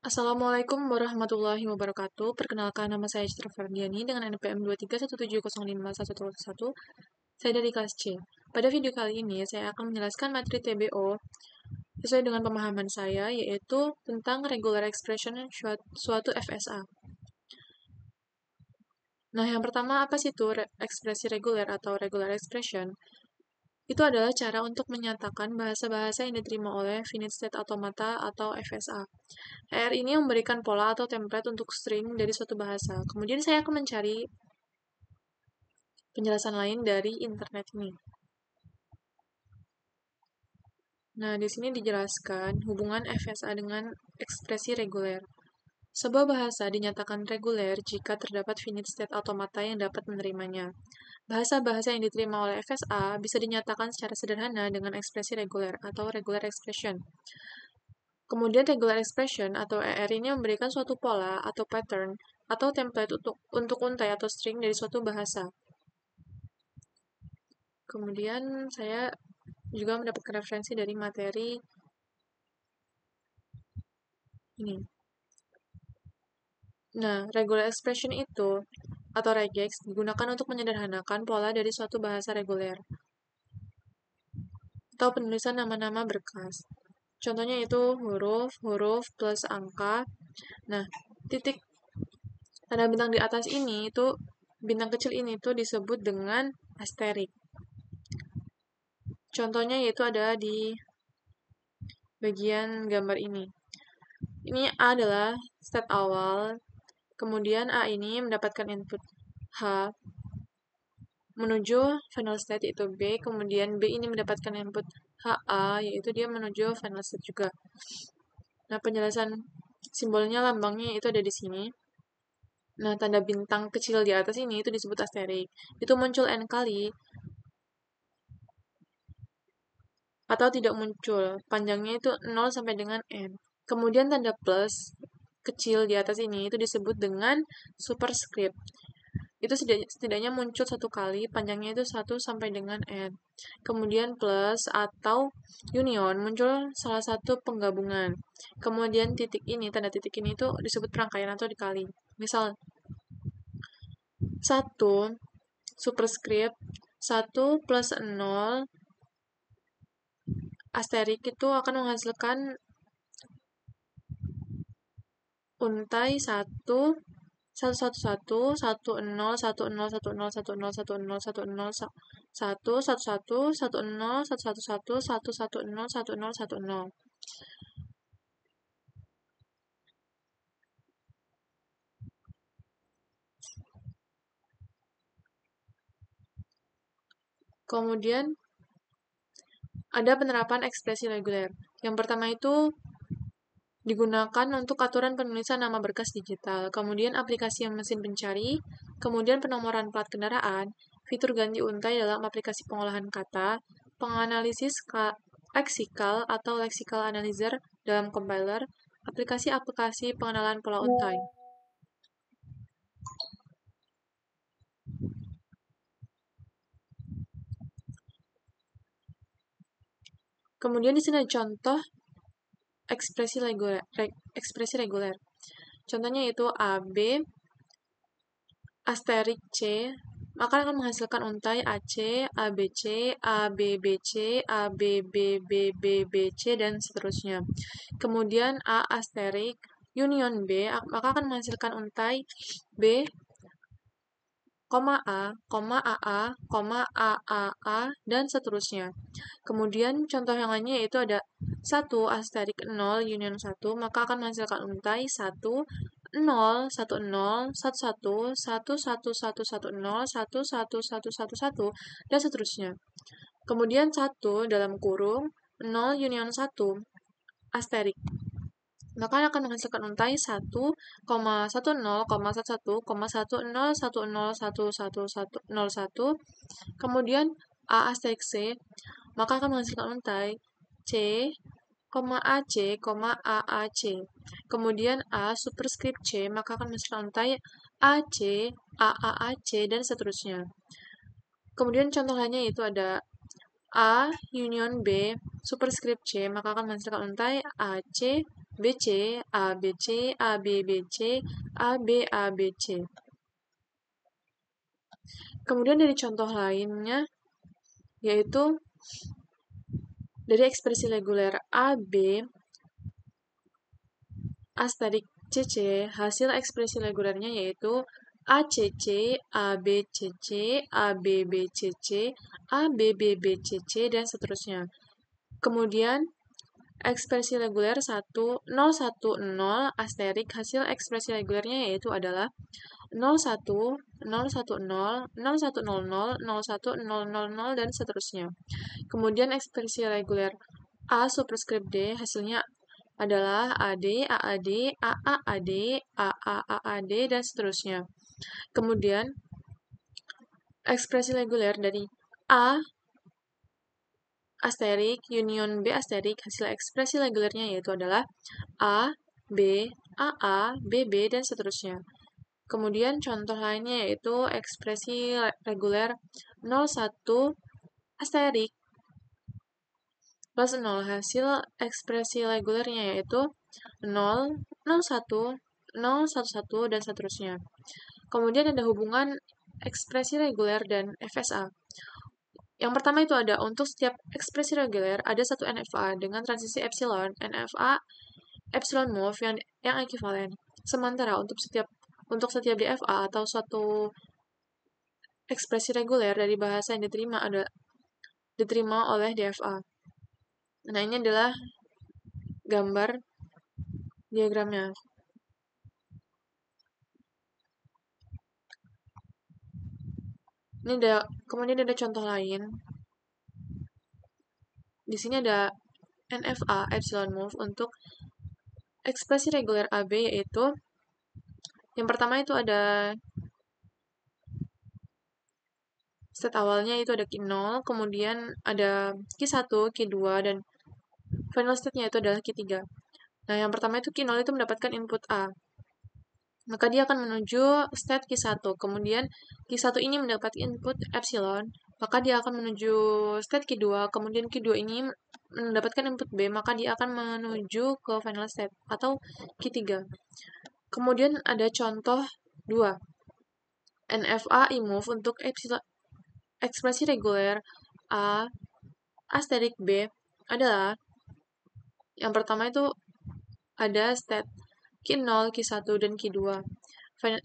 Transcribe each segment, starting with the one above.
Assalamualaikum warahmatullahi wabarakatuh. Perkenalkan, nama saya Citra Ferdiani dengan NPM 231705111. Saya dari kelas C. Pada video kali ini, saya akan menjelaskan materi TBO sesuai dengan pemahaman saya, yaitu tentang regular expression suatu FSA. Nah, yang pertama, apa sih itu ekspresi reguler atau regular expression? Itu adalah cara untuk menyatakan bahasa-bahasa yang diterima oleh finite state automata atau FSA. R ini memberikan pola atau template untuk string dari suatu bahasa. Kemudian saya akan mencari penjelasan lain dari internet ini. Nah, di sini dijelaskan hubungan FSA dengan ekspresi reguler. Sebuah bahasa dinyatakan reguler jika terdapat finite state automata yang dapat menerimanya. Bahasa-bahasa yang diterima oleh FSA bisa dinyatakan secara sederhana dengan ekspresi reguler atau regular expression. Kemudian regular expression atau ER ini memberikan suatu pola atau pattern atau template untuk untai atau string dari suatu bahasa. Kemudian saya juga mendapatkan referensi dari materi ini. Nah, regular expression itu atau regex digunakan untuk menyederhanakan pola dari suatu bahasa reguler atau penulisan nama-nama berkas. Contohnya itu huruf plus angka. Nah, titik tanda bintang di atas ini itu bintang kecil ini tuh disebut dengan asterik. Contohnya yaitu ada di bagian gambar ini. Ini A adalah state awal, kemudian A ini mendapatkan input H menuju final state yaitu B, kemudian B ini mendapatkan input HA yaitu dia menuju final state juga. Nah, penjelasan simbolnya, lambangnya itu ada di sini. Nah, tanda bintang kecil di atas ini itu disebut asterik. Itu muncul n kali atau tidak muncul. Panjangnya itu 0 sampai dengan n. Kemudian tanda plus kecil di atas ini itu disebut dengan superscript. Itu setidaknya muncul satu kali, panjangnya itu 1 sampai dengan n. Kemudian plus atau union muncul salah satu penggabungan. Kemudian titik ini, tanda titik ini itu disebut perangkaian atau dikali. Misal 1 superscript 1 plus 0 asterik itu akan menghasilkan untai 1 111 10 10 10 10 10 10 10 10 1 11 10 111 110 10 10. Kemudian ada penerapan ekspresi reguler. Yang pertama itu digunakan untuk aturan penulisan nama berkas digital, kemudian aplikasi mesin pencari, kemudian penomoran plat kendaraan, fitur ganti untai dalam aplikasi pengolahan kata, penganalisis leksikal atau lexical analyzer dalam compiler, aplikasi-aplikasi pengenalan pola untai. Kemudian di sini ada contoh ekspresi reguler. Contohnya itu AB asterik C, maka akan menghasilkan untai AC, ABC, ABBC, ABBBBBC, dan seterusnya. Kemudian A asterik union B, maka akan menghasilkan untai B, A, AA, AAA, dan seterusnya. Kemudian contoh yang lainnya yaitu ada 1 asterik 0 union 1, maka akan menghasilkan untai 1, 0, 1, 0, 1, 1, 1, 1, 1, 1, 0, 1, 1, 1, 1, 1, dan seterusnya. Kemudian 1 dalam kurung 0 union 1 asterik, maka akan menghasilkan untai 1, 10, 11, 10, 10, kemudian A asterik C, maka akan menghasilkan untai C, AC, AAC. Kemudian A superscript C, maka akan menghasilkan untai AC, AAC, dan seterusnya. Kemudian contoh lainnya itu ada A union B superscript C, maka akan menghasilkan untai AC, BC, ABC, ABBC, ABABC. Kemudian dari contoh lainnya, yaitu dari ekspresi reguler AB asterik CC, hasil ekspresi regulernya yaitu ACC, ABCC, ABBCC, ABBBCC, dan seterusnya. Kemudian, ekspresi reguler 010 asterik hasil ekspresi regulernya yaitu adalah 01, 010, 0100, 01000, dan seterusnya. Kemudian ekspresi reguler A superscript D hasilnya adalah AD, AAD, AAAD, AAAAD, dan seterusnya. Kemudian ekspresi reguler dari A asterik union B asterik hasil ekspresi regulernya yaitu adalah A, B, AA, BB, dan seterusnya. Kemudian contoh lainnya yaitu ekspresi reguler 01 asterik plus 0 hasil ekspresi regulernya yaitu 0, 01, 011, dan seterusnya. Kemudian ada hubungan ekspresi reguler dan FSA. Yang pertama itu ada untuk setiap ekspresi reguler ada satu NFA dengan transisi epsilon, NFA epsilon move yang ekivalen. Sementara untuk setiap DFA atau suatu ekspresi reguler dari bahasa yang diterima oleh DFA. Nah, ini adalah gambar diagramnya. Kemudian ada contoh lain. Di sini ada NFA epsilon move untuk ekspresi reguler AB yaitu yang pertama itu ada state awalnya itu ada Q0, kemudian ada Q1, Q2, dan final state-nya itu adalah Q3. Nah, yang pertama itu Q0 itu mendapatkan input A. Maka dia akan menuju state Q1. Kemudian Q1 ini mendapat input epsilon, maka dia akan menuju state Q2. Kemudian Q2 ini mendapatkan input B, maka dia akan menuju ke final state atau Q3. Kemudian ada contoh 2. NFA imove untuk ekspresi reguler A asterik B adalah yang pertama itu ada state Q0, Q1, dan Q2.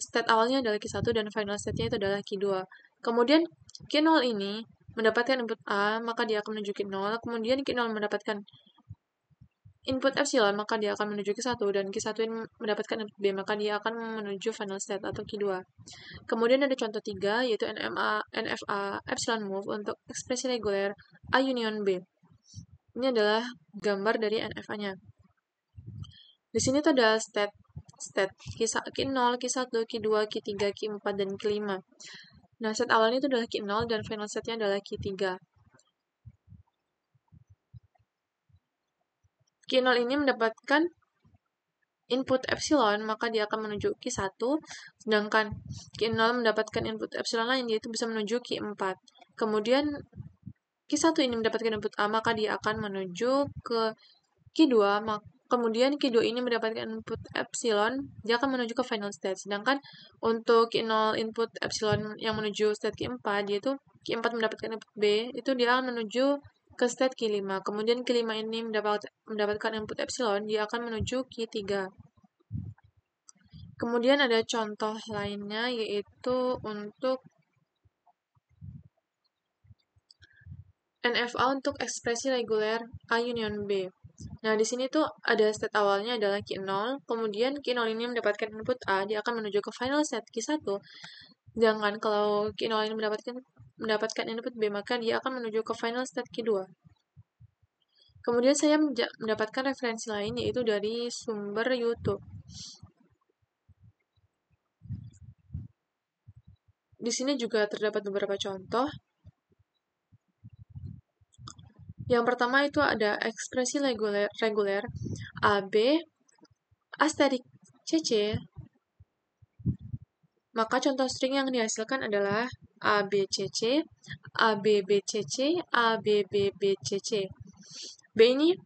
State awalnya adalah Q1 dan final state-nya itu adalah Q2. Kemudian Q0 ini mendapatkan input A, maka dia akan menuju Q0. Kemudian Q0 mendapatkan input epsilon, maka dia akan menuju Q1. Dan Q1 ini mendapatkan input B, maka dia akan menuju final state atau Q2. Kemudian ada contoh 3, yaitu NFA epsilon move untuk ekspresi reguler A union B. Ini adalah gambar dari NFA-nya. Di sini tuh ada state Q0, Q1, Q2, Q3, Q4, dan Q5. Nah, state awalnya itu adalah Q0 dan final state-nya adalah Q3. Q0 ini mendapatkan input epsilon, maka dia akan menuju Q1, sedangkan Q0 mendapatkan input epsilon lain, yaitu bisa menuju Q4. Kemudian Q1 ini mendapatkan input A, maka dia akan menuju ke Q2, kemudian Q2 ini mendapatkan input epsilon, dia akan menuju ke final state. Sedangkan untuk Q0 input epsilon yang menuju state Q4, yaitu Q4 mendapatkan input B, itu dia akan menuju ke state Q5. Kemudian Q5 ini mendapatkan input epsilon, dia akan menuju Q3. Kemudian ada contoh lainnya, yaitu untuk NFA untuk ekspresi reguler A union B. Nah, di sini tuh ada state awalnya adalah Q0, kemudian Q0 ini mendapatkan input A, dia akan menuju ke final state Q1. Sedangkan kalau Q0 ini mendapatkan input B, maka dia akan menuju ke final state Q2. Kemudian saya mendapatkan referensi lain, yaitu dari sumber YouTube. Di sini juga terdapat beberapa contoh. Yang pertama itu ada ekspresi reguler AB asterik CC. Maka contoh string yang dihasilkan adalah ABCC, ABBCC, ABBBCC. B ini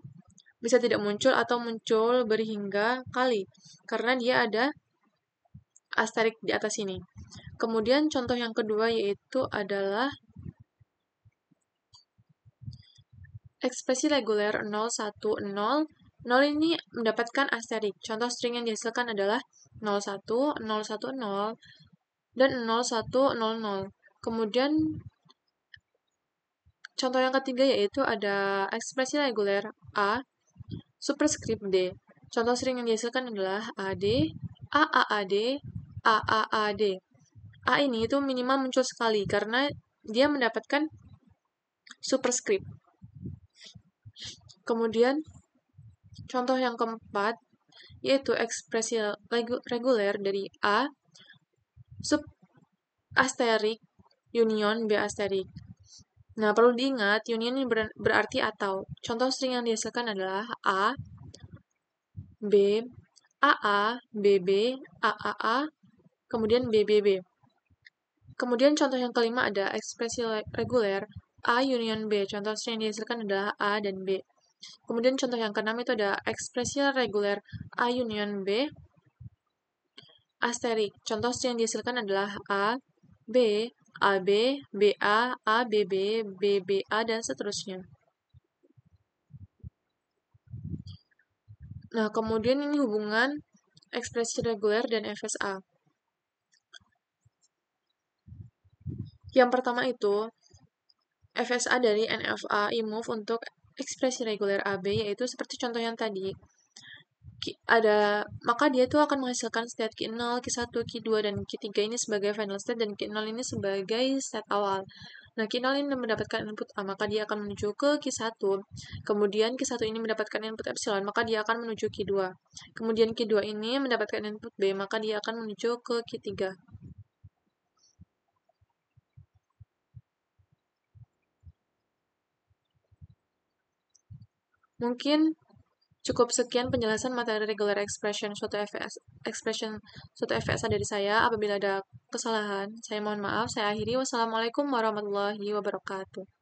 bisa tidak muncul atau muncul berhingga kali karena dia ada asterik di atas ini. Kemudian contoh yang kedua yaitu adalah ekspresi reguler 0, 1, 0. 0 ini mendapatkan asterik. Contoh string yang dihasilkan adalah 01, 010, dan 0100. Kemudian contoh yang ketiga yaitu ada ekspresi reguler A superscript D. Contoh string yang dihasilkan adalah AD, AAAD, AAAD. A ini itu minimal muncul sekali karena dia mendapatkan superscript. Kemudian contoh yang keempat yaitu ekspresi reguler dari A sub asterik union B asterik. Nah, perlu diingat, union ini berarti atau. Contoh string yang dihasilkan adalah A, B, AA, BB, AAA, kemudian BBB. Kemudian contoh yang kelima ada ekspresi reguler A union B. Contoh string yang dihasilkan adalah A dan B. Kemudian contoh yang keenam itu ada ekspresi reguler A union B asterik. Contoh yang dihasilkan adalah A, B, AB, BA, ABB, BBA, dan seterusnya. Nah, kemudian ini hubungan ekspresi reguler dan FSA. Yang pertama itu, FSA dari NFA imove untuk ekspresi reguler AB, yaitu seperti contoh yang tadi. Maka dia itu akan menghasilkan state Q0, Q1, Q2, dan Q3 ini sebagai final state, dan Q0 ini sebagai state awal. Nah, Q0 ini mendapatkan input A, maka dia akan menuju ke Q1. Kemudian Q1 ini mendapatkan input epsilon, maka dia akan menuju Q2. Kemudian Q2 ini mendapatkan input B, maka dia akan menuju ke Q3. Mungkin cukup sekian penjelasan materi regular expression suatu FSA dari saya. Apabila ada kesalahan, saya mohon maaf. Saya akhiri. Wassalamualaikum warahmatullahi wabarakatuh.